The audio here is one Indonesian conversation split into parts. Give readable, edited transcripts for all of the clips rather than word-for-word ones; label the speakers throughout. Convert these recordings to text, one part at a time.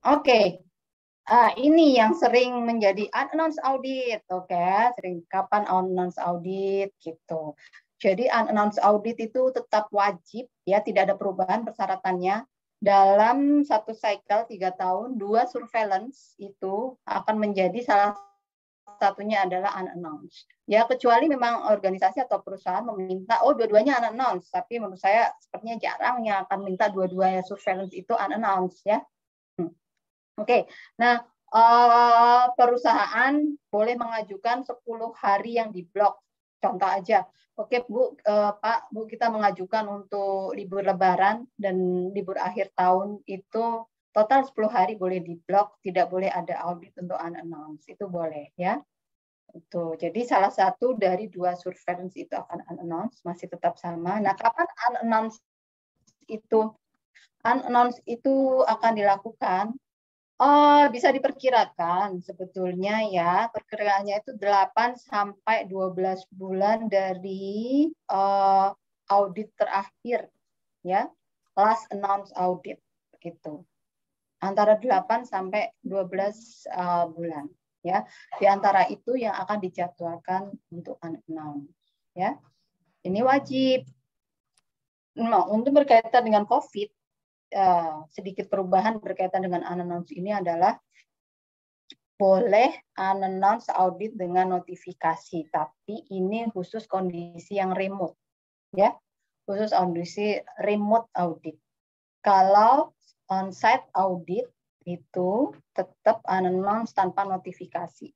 Speaker 1: Oke. Ini yang sering menjadi unannounced audit, oke? Sering kapan unannounced audit gitu. Jadi unannounced audit itu tetap wajib, ya, tidak ada perubahan persyaratannya. Dalam satu cycle 3 tahun, 2 surveillance itu akan menjadi salah satunya adalah unannounced. Ya, kecuali memang organisasi atau perusahaan meminta, oh dua-duanya unannounced, tapi menurut saya sepertinya jarang yang akan minta dua-duanya surveillance itu unannounced, ya. Oke, nah perusahaan boleh mengajukan 10 hari yang diblok. Contoh aja, oke Bu, Pak, Bu, kita mengajukan untuk libur Lebaran dan libur akhir tahun itu total 10 hari boleh diblok, tidak boleh ada audit untuk unannounced, itu boleh ya. Itu, jadi salah satu dari 2 surveillance itu akan unannounced, masih tetap sama. Nah, kapan unannounced itu? Unannounced itu akan dilakukan. Bisa diperkirakan sebetulnya ya, perkiraannya itu 8 sampai 12 bulan dari audit terakhir ya, last announced audit gitu. Antara 8 sampai 12 bulan ya. Di antara itu yang akan dijadwalkan untuk unannounced ya. Ini wajib. Nah, untuk berkaitan dengan COVID, sedikit perubahan berkaitan dengan unannounced ini adalah boleh unannounced audit dengan notifikasi, tapi ini khusus kondisi yang remote, ya, khusus kondisi remote audit. Kalau on-site audit itu tetap unannounced tanpa notifikasi.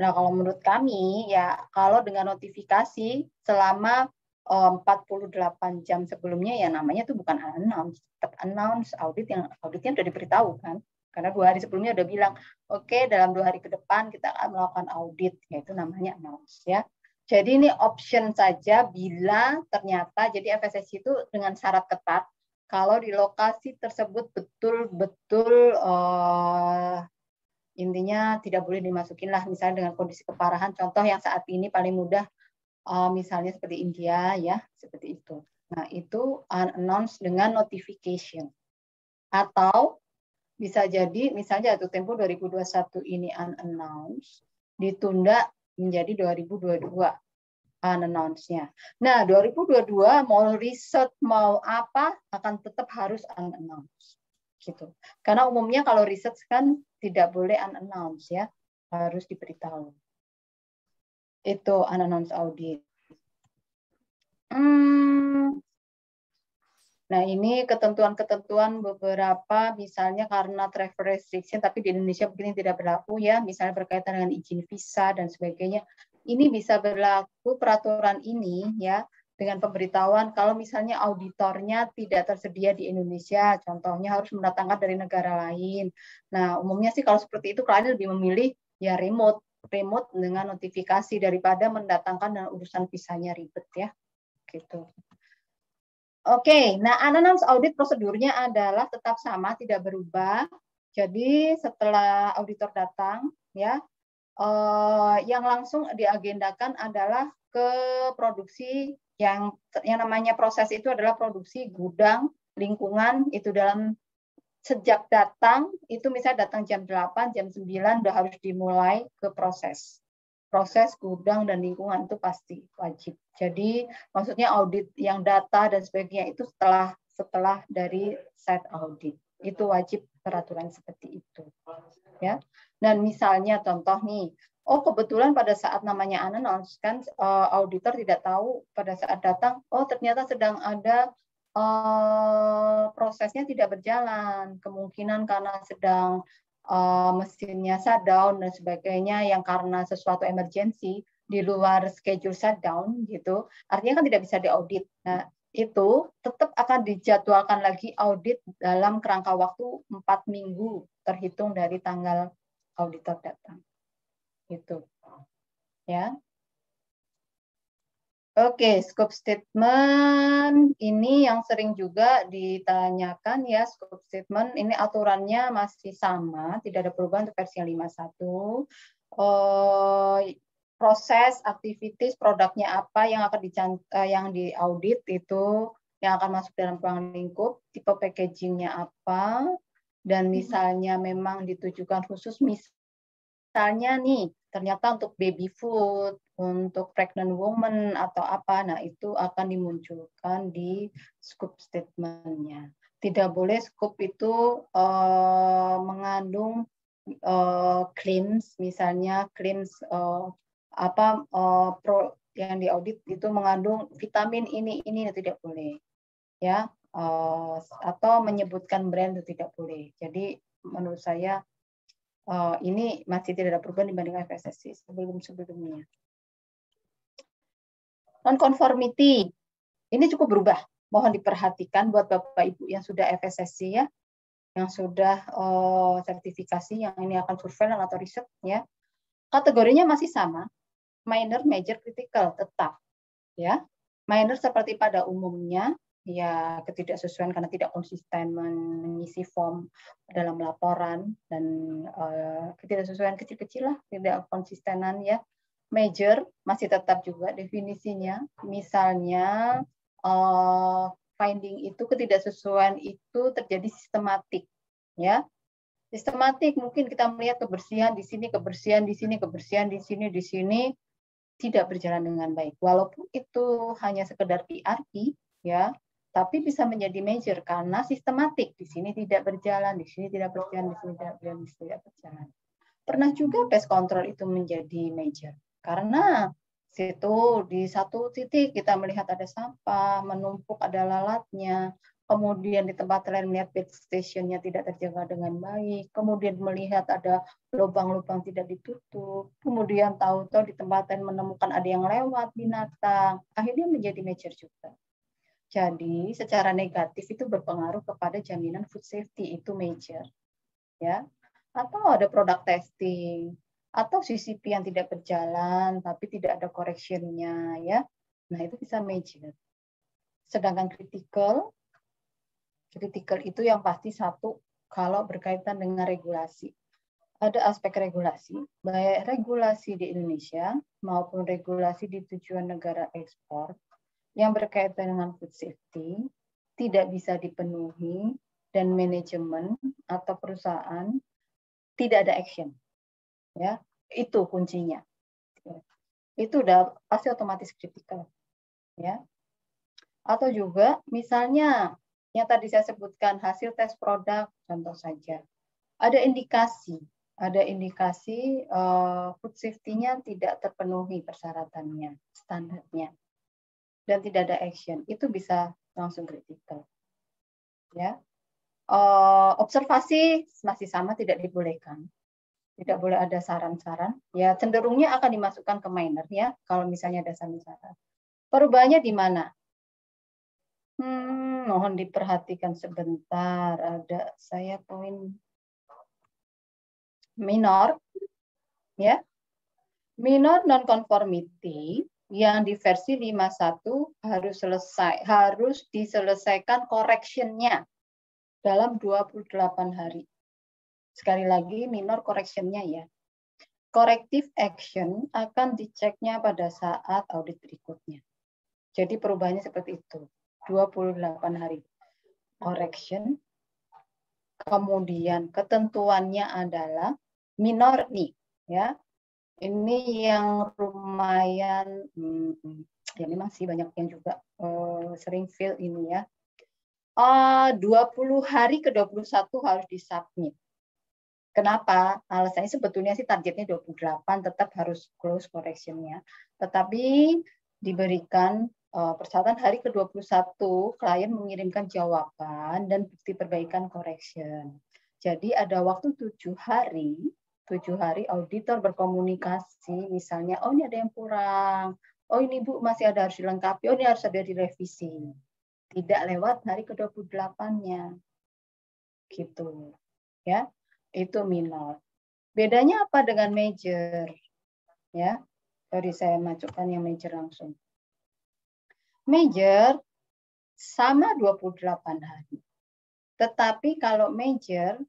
Speaker 1: Nah, kalau menurut kami ya, kalau dengan notifikasi selama 48 jam sebelumnya ya namanya itu bukan unannounced, tetap announced auditnya sudah diberitahu kan, karena 2 hari sebelumnya udah bilang oke, dalam 2 hari ke depan kita akan melakukan audit, yaitu namanya announced ya. Jadi ini option saja bila ternyata, jadi FSSC itu dengan syarat ketat kalau di lokasi tersebut betul-betul intinya tidak boleh dimasukin lah, misalnya dengan kondisi keparahan, contoh yang saat ini paling mudah misalnya seperti India ya, seperti itu. Nah, itu unannounced dengan notification. Atau bisa jadi misalnya jatuh tempo 2021 ini unannounced, ditunda menjadi 2022 unannounced-nya. Nah, 2022 mau riset mau apa akan tetap harus unannounced. Gitu. Karena umumnya kalau riset kan tidak boleh unannounced ya, harus diberitahu. Itu unannounced audit. Nah, ini ketentuan-ketentuan beberapa, misalnya karena travel restriction, tapi di Indonesia mungkin tidak berlaku ya, misalnya berkaitan dengan izin visa dan sebagainya. Ini bisa berlaku peraturan ini ya, dengan pemberitahuan kalau misalnya auditornya tidak tersedia di Indonesia, contohnya harus mendatangkan dari negara lain. Nah, umumnya sih kalau seperti itu klien lebih memilih ya remote dengan notifikasi daripada mendatangkan dan urusan visanya ribet ya, gitu. Oke, nah unannounced audit prosedurnya adalah tetap sama, tidak berubah. Jadi setelah auditor datang, ya, yang langsung diagendakan adalah ke produksi yang namanya proses itu adalah produksi gudang, lingkungan, itu dalam sejak datang, itu misalnya datang jam 8, jam 9 udah harus dimulai ke proses. Proses gudang dan lingkungan itu pasti wajib. Jadi maksudnya audit yang data dan sebagainya itu setelah dari site audit. Itu wajib peraturan seperti itu. Ya. Dan misalnya contoh nih, oh kebetulan pada saat namanya unannounced kan auditor tidak tahu pada saat datang, oh ternyata sedang ada prosesnya tidak berjalan, kemungkinan karena sedang mesinnya shutdown dan sebagainya, yang karena sesuatu emergency di luar schedule shutdown gitu, artinya kan tidak bisa diaudit. Nah, itu tetap akan dijadwalkan lagi audit dalam kerangka waktu 4 minggu terhitung dari tanggal auditor datang. Gitu. Ya. Oke, scope statement ini yang sering juga ditanyakan ya, scope statement ini aturannya masih sama, tidak ada perubahan untuk versi yang 51. Proses, activities, produknya apa yang akan yang diaudit itu, yang akan masuk dalam ruang lingkup, tipe packagingnya apa, dan misalnya memang ditujukan khusus, misalnya nih ternyata untuk baby food, untuk pregnant woman atau apa, nah itu akan dimunculkan di scoop statement-nya. Tidak boleh scoop itu mengandung claims, misalnya claims yang diaudit itu mengandung vitamin ini tidak boleh, ya, atau menyebutkan brand itu tidak boleh. Jadi menurut saya ini masih tidak ada perubahan dibanding FSSC sebelum-sebelumnya. Non-conformity, ini cukup berubah. Mohon diperhatikan buat Bapak Ibu yang sudah FSSC ya, yang sudah sertifikasi, yang ini akan surveillance atau riset ya. Kategorinya masih sama, minor, major, critical, tetap. Ya, minor seperti pada umumnya, ya ketidaksesuaian karena tidak konsisten mengisi form dalam laporan, dan ketidaksesuaian kecil-kecil lah, tidak konsistenan ya. Major masih tetap juga definisinya, misalnya finding itu, ketidaksesuaian itu terjadi sistematik, ya. Sistematik mungkin kita melihat kebersihan di sini, kebersihan di sini, kebersihan di sini, tidak berjalan dengan baik. Walaupun itu hanya sekedar PRP, ya, tapi bisa menjadi major karena sistematik. Di sini tidak berjalan, di sini tidak berjalan, di sini tidak berjalan, di sini tidak berjalan. Pernah juga pest control itu menjadi major karena situ di satu titik kita melihat ada sampah menumpuk, ada lalatnya. Kemudian di tempat lain melihat bed stationnya tidak terjaga dengan baik, kemudian melihat ada lubang-lubang tidak ditutup, kemudian tahu-tahu di tempat lain menemukan ada yang lewat binatang, akhirnya menjadi major juga. Jadi secara negatif itu berpengaruh kepada jaminan food safety, itu major, ya. Atau ada product testing, atau CCP yang tidak berjalan tapi tidak ada correction-nya, ya. Nah itu bisa major. Sedangkan critical itu yang pasti satu, kalau berkaitan dengan regulasi. Ada aspek regulasi, baik regulasi di Indonesia maupun regulasi di tujuan negara ekspor yang berkaitan dengan food safety tidak bisa dipenuhi dan manajemen atau perusahaan tidak ada action. Ya, itu kuncinya. Itu udah pasti otomatis kritikal. Ya. Atau juga misalnya yang tadi saya sebutkan hasil tes produk, contoh saja. Ada indikasi food safety-nya tidak terpenuhi persyaratannya, standarnya, dan tidak ada action, itu bisa langsung kritikal. Ya, observasi masih sama, tidak dibolehkan, tidak boleh ada saran-saran. Ya, cenderungnya akan dimasukkan ke minor ya, kalau misalnya ada saran-saran. Perubahannya di mana? Mohon diperhatikan sebentar. Ada saya poin minor, ya. Minor non-conformity yang di versi 51 harus diselesaikan correction-nya dalam 28 hari. Sekali lagi minor correction-nya ya. Corrective action akan diceknya pada saat audit berikutnya. Jadi perubahannya seperti itu. 28 hari correction. Kemudian ketentuannya adalah minor nih, ya. Ini yang lumayan, ya memang sih banyak yang juga sering fail ini ya. 20 hari ke 21 harus disubmit. Kenapa? Alasannya sebetulnya sih targetnya 28, tetap harus close correction-nya. Tetapi diberikan persyaratan hari ke-21, klien mengirimkan jawaban dan bukti perbaikan correction. Jadi ada waktu 7 hari auditor berkomunikasi, misalnya, oh ini ada yang kurang, oh ini Bu masih ada harus dilengkapi, oh ini harus ada direvisi. Tidak lewat hari ke-28-nya. Gitu. Ya. Itu minor. Bedanya apa dengan major? Ya. Sorry saya masukkan yang major langsung. Major sama 28 hari. Tetapi kalau major,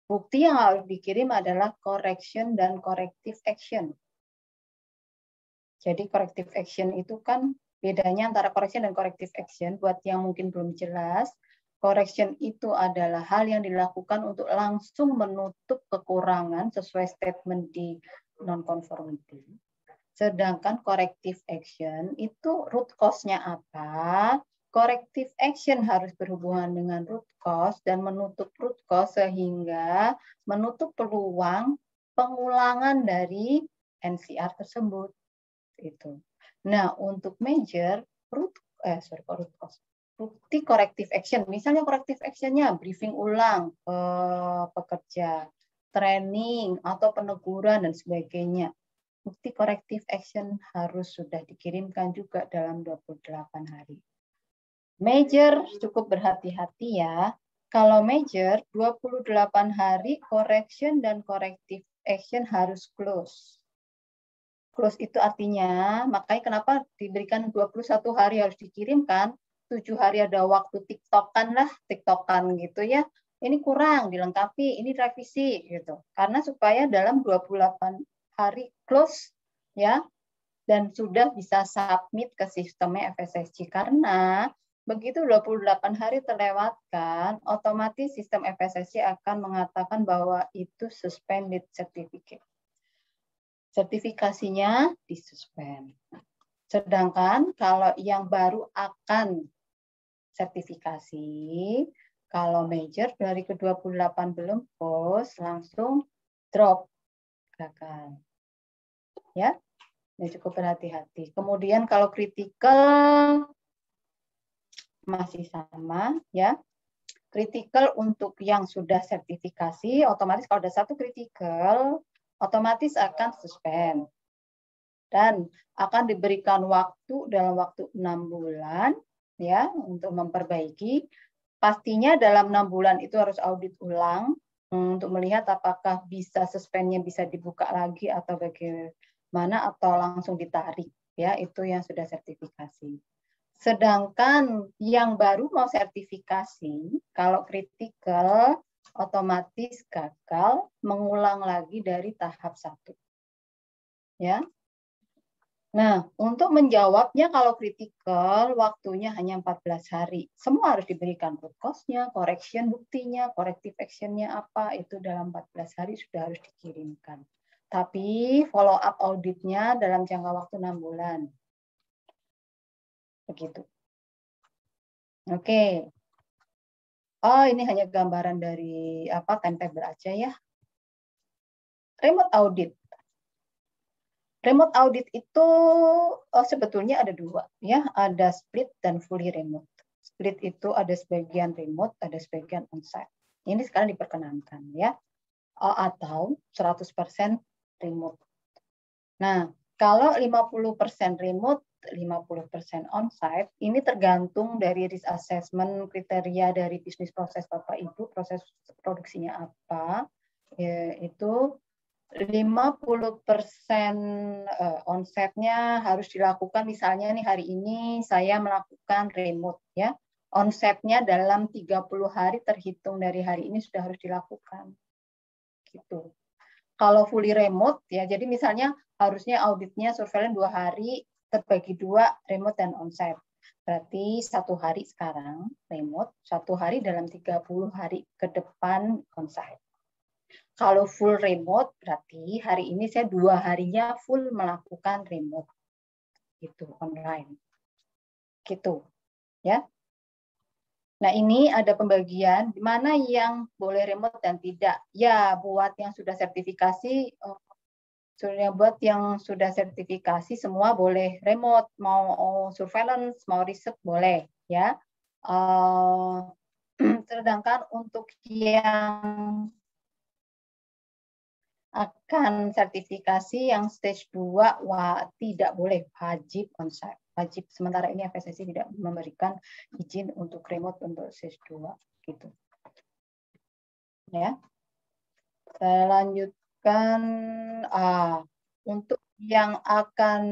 Speaker 1: bukti yang harus dikirim adalah correction dan corrective action. Jadi corrective action itu kan bedanya antara correction dan corrective action. Buat yang mungkin belum jelas, Correction itu adalah hal yang dilakukan untuk langsung menutup kekurangan sesuai statement di non-conformity. Sedangkan corrective action itu root cause-nya apa? Corrective action harus berhubungan dengan root cause dan menutup root cause sehingga menutup peluang pengulangan dari NCR tersebut. Itu. Nah, untuk measure root cause. Bukti corrective action, misalnya corrective action-nya briefing ulang pekerja, training atau peneguran dan sebagainya. Bukti corrective action harus sudah dikirimkan juga dalam 28 hari. Major cukup berhati-hati ya. Kalau major 28 hari correction dan corrective action harus close. Close itu artinya, makanya kenapa diberikan 21 hari harus dikirimkan, 7 hari ada waktu tiktokan gitu ya. Ini kurang dilengkapi, ini revisi gitu. Karena supaya dalam 28 hari close ya, dan sudah bisa submit ke sistemnya FSSC. Karena begitu 28 hari terlewatkan, otomatis sistem FSSC akan mengatakan bahwa itu suspended certificate. Sertifikasinya disuspend. Sedangkan kalau yang baru akan sertifikasi, kalau major dari ke-28 belum post, langsung drop, gagal. Ya, ini cukup berhati-hati. Kemudian kalau critical masih sama, ya. Critical untuk yang sudah sertifikasi, otomatis kalau ada satu critical, otomatis akan suspend. Dan akan diberikan waktu dalam waktu 6 bulan, ya, untuk memperbaiki. Pastinya dalam 6 bulan itu harus audit ulang untuk melihat apakah bisa suspendnya bisa dibuka lagi atau bagaimana atau langsung ditarik, ya, itu yang sudah sertifikasi. Sedangkan yang baru mau sertifikasi, kalau kritikal otomatis gagal mengulang lagi dari tahap 1. Ya. Nah, untuk menjawabnya kalau kritikal, waktunya hanya 14 hari. Semua harus diberikan root cause-nya, correction buktinya, corrective action-nya apa, itu dalam 14 hari sudah harus dikirimkan. Tapi follow up auditnya dalam jangka waktu 6 bulan. Begitu. Oke. Oh, ini hanya gambaran dari timetable aja ya. Remote audit. Remote audit itu sebetulnya ada 2 ya, ada split dan fully remote. Split itu ada sebagian remote, ada sebagian onsite. Ini sekarang diperkenankan ya. Atau 100% remote. Nah, kalau 50% remote, 50% onsite, ini tergantung dari risk assessment, kriteria dari bisnis proses Bapak Ibu, proses produksinya apa, itu 50% onsetnya harus dilakukan, misalnya nih hari ini saya melakukan remote ya. Onsetnya dalam 30 hari terhitung dari hari ini sudah harus dilakukan. Gitu. Kalau fully remote ya, jadi misalnya harusnya auditnya surveillance 2 hari terbagi 2 remote dan onsite. Berarti 1 hari sekarang remote, 1 hari dalam 30 hari ke depan onsite. Kalau full remote, berarti hari ini saya 2 harinya full melakukan remote. Gitu, online. Gitu. Ya. Nah, ini ada pembagian di mana yang boleh remote dan tidak. Ya, buat yang sudah sertifikasi, buat yang sudah sertifikasi semua boleh remote, mau surveillance, mau riset boleh, ya. Sedangkan untuk yang akan sertifikasi yang stage 2 tidak boleh, wajib onsite. Wajib, sementara ini FSSC tidak memberikan izin untuk remote untuk stage 2 gitu. Ya. Saya lanjutkan untuk yang akan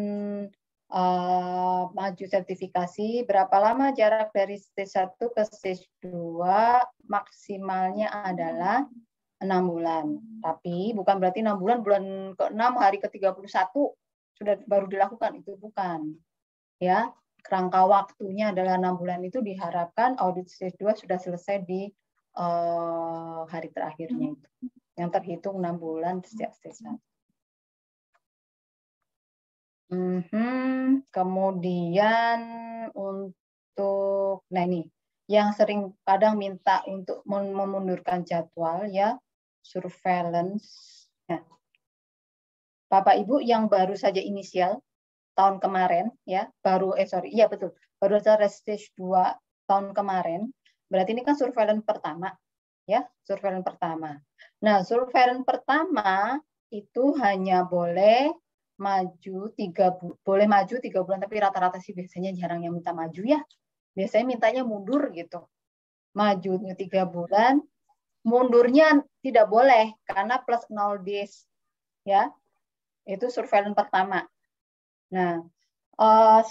Speaker 1: maju sertifikasi, berapa lama jarak dari stage 1 ke stage 2, maksimalnya adalah 6 bulan. Tapi bukan berarti 6 bulan, bulan ke-6 hari ke-31 sudah baru dilakukan, itu bukan. Ya. kerangka waktunya adalah 6 bulan itu diharapkan audit stage 2 sudah selesai di hari terakhirnya itu. Yang terhitung 6 bulan sejak stage 1. Kemudian untuk, nah ini, yang sering kadang minta untuk memundurkan jadwal ya, surveillance. Nah, Bapak Ibu yang baru saja inisial tahun kemarin ya, iya betul, baru saja stage 2 tahun kemarin, berarti ini kan surveillance pertama ya, surveillance pertama. Nah, surveillance pertama itu hanya boleh maju 3 bulan, tapi rata-rata sih biasanya jarang yang minta maju ya. Biasanya mintanya mundur gitu. Majunya 3 bulan, mundurnya tidak boleh karena plus 0 days ya. Itu surveillance pertama. Nah,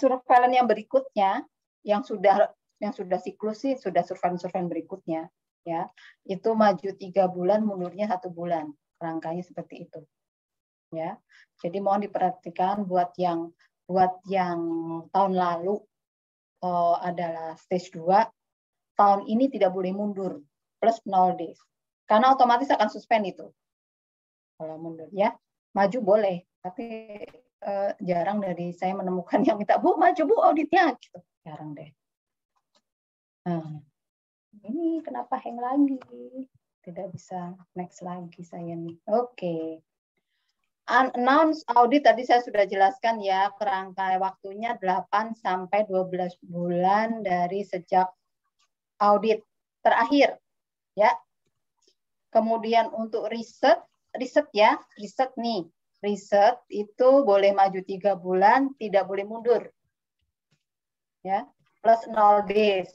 Speaker 1: surveillance yang berikutnya yang sudah siklus sih sudah surveillance berikutnya ya. Itu maju 3 bulan, mundurnya 1 bulan. Rangkanya seperti itu. Ya. Jadi mohon diperhatikan buat yang tahun lalu adalah stage 2, tahun ini tidak boleh mundur plus 0 days. Karena otomatis akan suspend itu. Kalau mundur ya. Maju boleh, tapi jarang dari saya menemukan yang minta, Bu, maju Bu auditnya gitu. Jarang deh. Nah, ini kenapa hang lagi? Tidak bisa next lagi saya nih. Oke. Announce audit tadi saya sudah jelaskan ya, kerangka waktunya 8 sampai 12 bulan dari sejak audit terakhir ya. Kemudian untuk riset ya, riset nih. Riset itu boleh maju 3 bulan, tidak boleh mundur. Ya, plus 0 days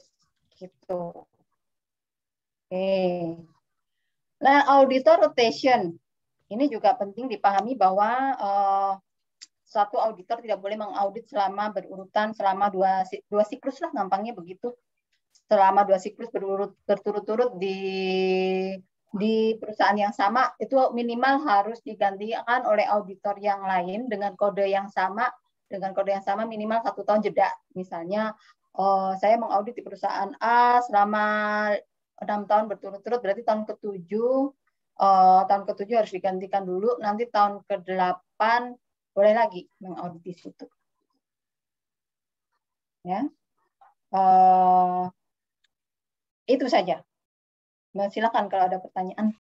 Speaker 1: gitu. Oke. Nah, auditor rotation. Ini juga penting dipahami bahwa satu auditor tidak boleh mengaudit selama berurutan selama dua siklus lah, gampangnya begitu. Selama 2 siklus berturut-turut di perusahaan yang sama, itu minimal harus digantikan oleh auditor yang lain dengan kode yang sama, minimal 1 tahun jeda. Misalnya saya mengaudit di perusahaan A selama 6 tahun berturut-turut, berarti tahun ke-7 harus digantikan dulu, nanti tahun ke-8 boleh lagi mengaudit di situ. Ya. Itu saja. Nah, silakan kalau ada pertanyaan.